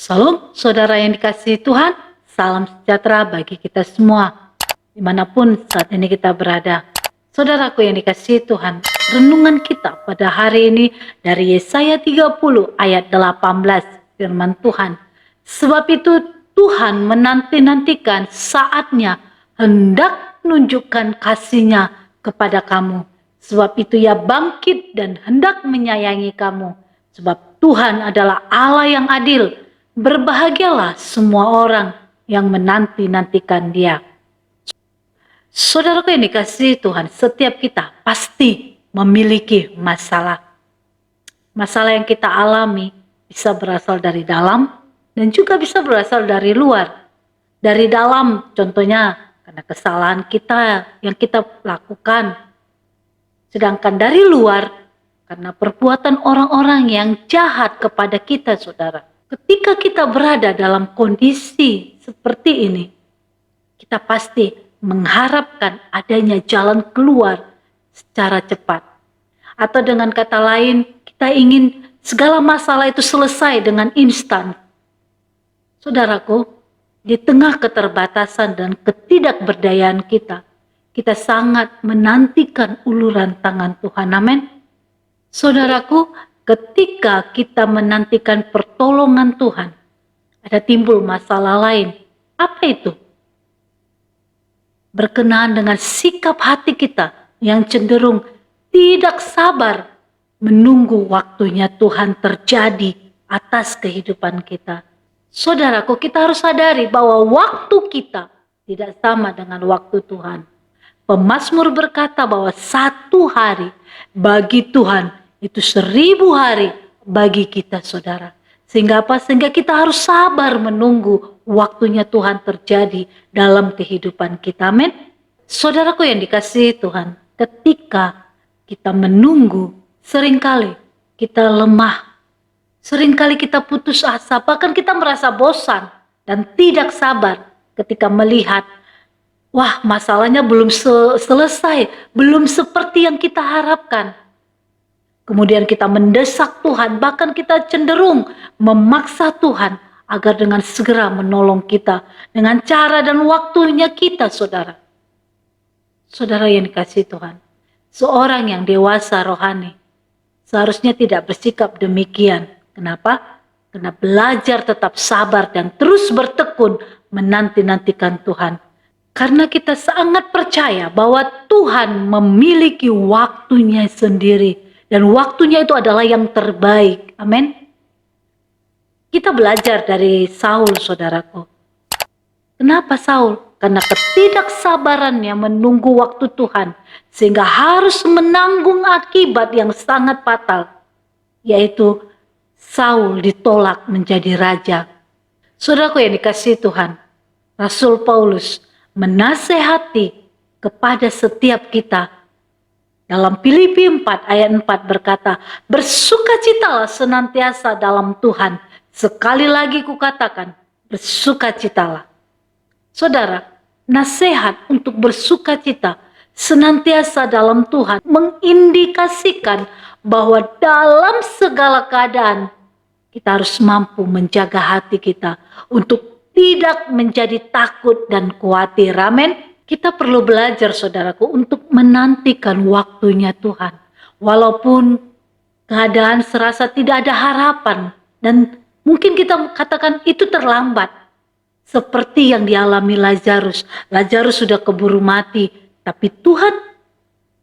Salam saudara yang dikasihi Tuhan, salam sejahtera bagi kita semua, dimanapun saat ini kita berada. Saudaraku yang dikasihi Tuhan, renungan kita pada hari ini dari Yesaya 30 ayat 18, firman Tuhan. Sebab itu Tuhan menanti-nantikan saatnya hendak menunjukkan kasih-Nya kepada kamu. Sebab itu Ia bangkit dan hendak menyayangi kamu. Sebab Tuhan adalah Allah yang adil. Berbahagialah semua orang yang menanti-nantikan Dia. Saudaraku yang dikasihi Tuhan, setiap kita pasti memiliki masalah. Masalah yang kita alami bisa berasal dari dalam dan juga bisa berasal dari luar. Dari dalam contohnya karena kesalahan kita yang kita lakukan. Sedangkan dari luar karena perbuatan orang-orang yang jahat kepada kita, saudara. Ketika kita berada dalam kondisi seperti ini, kita pasti mengharapkan adanya jalan keluar secara cepat. Atau dengan kata lain, kita ingin segala masalah itu selesai dengan instan. Saudaraku, di tengah keterbatasan dan ketidakberdayaan kita, kita sangat menantikan uluran tangan Tuhan. Amin. Saudaraku, ketika kita menantikan pertolongan Tuhan, ada timbul masalah lain. Apa itu? Berkenaan dengan sikap hati kita yang cenderung tidak sabar menunggu waktunya Tuhan terjadi atas kehidupan kita. Saudaraku, kita harus sadari bahwa waktu kita tidak sama dengan waktu Tuhan. Pemazmur berkata bahwa 1 hari bagi Tuhan itu 1000 hari bagi kita, saudara. Sehingga apa? Sehingga kita harus sabar menunggu waktunya Tuhan terjadi dalam kehidupan kita. Amin. Saudaraku yang dikasihi Tuhan, ketika kita menunggu, seringkali kita lemah. Seringkali kita putus asa, bahkan kita merasa bosan dan tidak sabar ketika melihat, wah, masalahnya belum selesai, belum seperti yang kita harapkan. Kemudian kita mendesak Tuhan, bahkan kita cenderung memaksa Tuhan agar dengan segera menolong kita dengan cara dan waktunya kita, saudara. Saudara yang dikasihi Tuhan, seorang yang dewasa rohani seharusnya tidak bersikap demikian. Kenapa? Karena belajar tetap sabar dan terus bertekun menanti-nantikan Tuhan. Karena kita sangat percaya bahwa Tuhan memiliki waktunya sendiri. Dan waktunya itu adalah yang terbaik. Amin. Kita belajar dari Saul, saudaraku. Kenapa Saul? Karena ketidaksabarannya menunggu waktu Tuhan. Sehingga harus menanggung akibat yang sangat fatal. Yaitu Saul ditolak menjadi raja. Saudaraku yang dikasihi Tuhan, Rasul Paulus menasehati kepada setiap kita. Dalam Filipi 4 ayat 4 berkata, bersukacitalah senantiasa dalam Tuhan. Sekali lagi kukatakan, bersukacitalah. Saudara, nasihat untuk bersukacita senantiasa dalam Tuhan mengindikasikan bahwa dalam segala keadaan kita harus mampu menjaga hati kita untuk tidak menjadi takut dan khawatir. Amin. Kita perlu belajar, saudaraku, untuk menantikan waktunya Tuhan. Walaupun keadaan serasa tidak ada harapan. Dan mungkin kita katakan itu terlambat. Seperti yang dialami Lazarus. Lazarus sudah keburu mati. Tapi Tuhan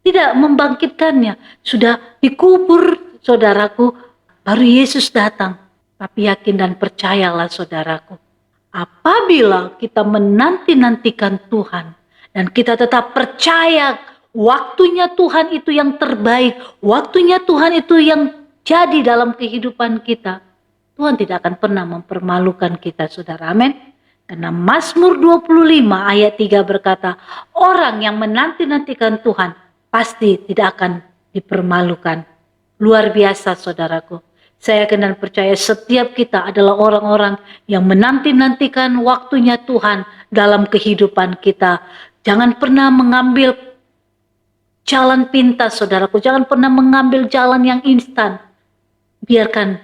tidak membangkitkannya. Sudah dikubur, saudaraku. Baru Yesus datang. Tapi yakin dan percayalah, saudaraku. Apabila kita menanti-nantikan Tuhan. Dan kita tetap percaya waktunya Tuhan itu yang terbaik. Waktunya Tuhan itu yang jadi dalam kehidupan kita. Tuhan tidak akan pernah mempermalukan kita, saudara. Amin. Karena Mazmur 25 ayat 3 berkata, orang yang menanti-nantikan Tuhan pasti tidak akan dipermalukan. Luar biasa, saudaraku. Saya yakin dan percaya setiap kita adalah orang-orang yang menanti-nantikan waktunya Tuhan dalam kehidupan kita. Jangan pernah mengambil jalan pintas, saudaraku. Jangan pernah mengambil jalan yang instan. Biarkan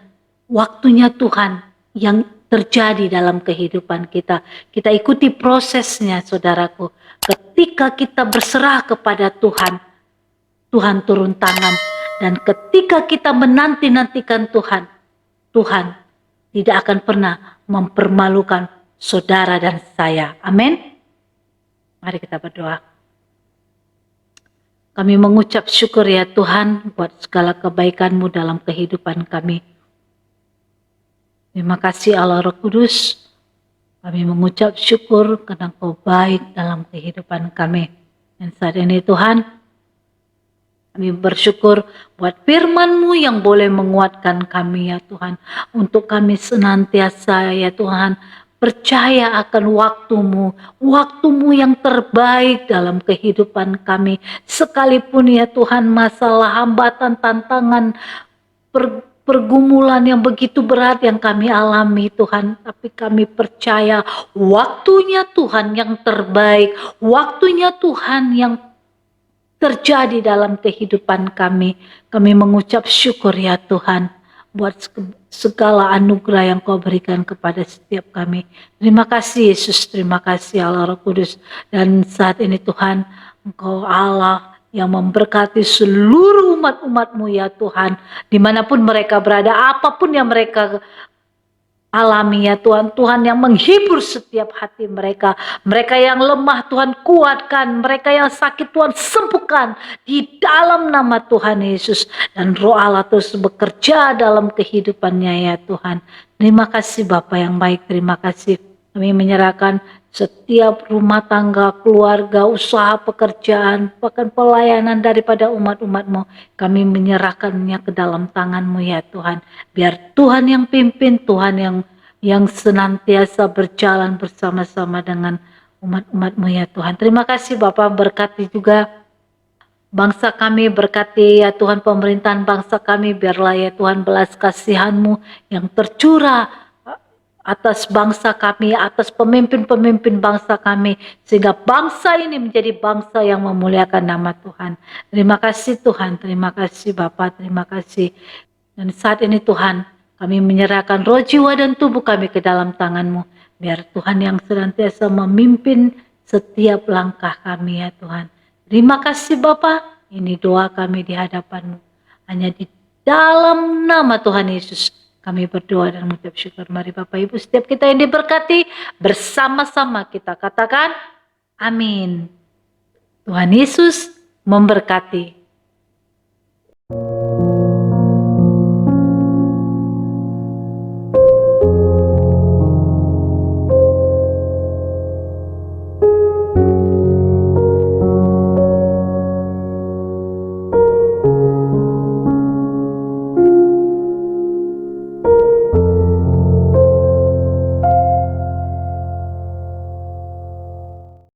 waktunya Tuhan yang terjadi dalam kehidupan kita. Kita ikuti prosesnya, saudaraku. Ketika kita berserah kepada Tuhan, Tuhan turun tangan. Dan ketika kita menanti-nantikan Tuhan, Tuhan tidak akan pernah mempermalukan saudara dan saya. Amin. Mari kita berdoa. Kami mengucap syukur ya Tuhan buat segala kebaikan-Mu dalam kehidupan kami. Terima kasih Allah Roh Kudus. Kami mengucap syukur karena Kau baik dalam kehidupan kami. Dan saat ini Tuhan, kami bersyukur buat firman-Mu yang boleh menguatkan kami ya Tuhan. Untuk kami senantiasa ya Tuhan percaya akan waktu-Mu yang terbaik dalam kehidupan kami. Sekalipun ya Tuhan masalah, hambatan, tantangan, pergumulan yang begitu berat yang kami alami Tuhan. Tapi kami percaya waktunya Tuhan yang terbaik, waktunya Tuhan yang terjadi dalam kehidupan kami. Kami mengucap syukur ya Tuhan buat segala anugerah yang Kau berikan kepada setiap kami. Terima kasih Yesus, terima kasih Allah Roh Kudus. Dan saat ini Tuhan, Engkau Allah yang memberkati seluruh umat-umat-Mu ya Tuhan. Dimanapun mereka berada, apapun yang mereka alami ya Tuhan, Tuhan yang menghibur setiap hati mereka. Mereka yang lemah Tuhan kuatkan, mereka yang sakit Tuhan sembuhkan di dalam nama Tuhan Yesus. Dan Roh Allah terus bekerja dalam kehidupannya ya Tuhan. Terima kasih Bapa yang baik, terima kasih. Kami menyerahkan setiap rumah tangga, keluarga, usaha, pekerjaan, bahkan pelayanan daripada umat-umat-Mu. Kami menyerahkannya ke dalam tangan-Mu ya Tuhan. Biar Tuhan yang pimpin, Tuhan yang senantiasa berjalan bersama-sama dengan umat-umat-Mu ya Tuhan. Terima kasih Bapak, berkati juga bangsa kami, berkati ya Tuhan pemerintahan bangsa kami. Biarlah ya Tuhan belas kasihan-Mu yang tercurah atas bangsa kami, atas pemimpin-pemimpin bangsa kami, sehingga bangsa ini menjadi bangsa yang memuliakan nama Tuhan. Terima kasih Tuhan, terima kasih Bapa, terima kasih. Dan saat ini Tuhan, kami menyerahkan roh, jiwa, dan tubuh kami ke dalam tangan-Mu. Biar Tuhan yang senantiasa memimpin setiap langkah kami ya Tuhan. Terima kasih Bapa, ini doa kami di hadapan-Mu. Hanya di dalam nama Tuhan Yesus kami berdoa dan mengucap syukur. Mari Bapak Ibu, setiap kita yang diberkati, bersama-sama kita katakan amin. Tuhan Yesus memberkati.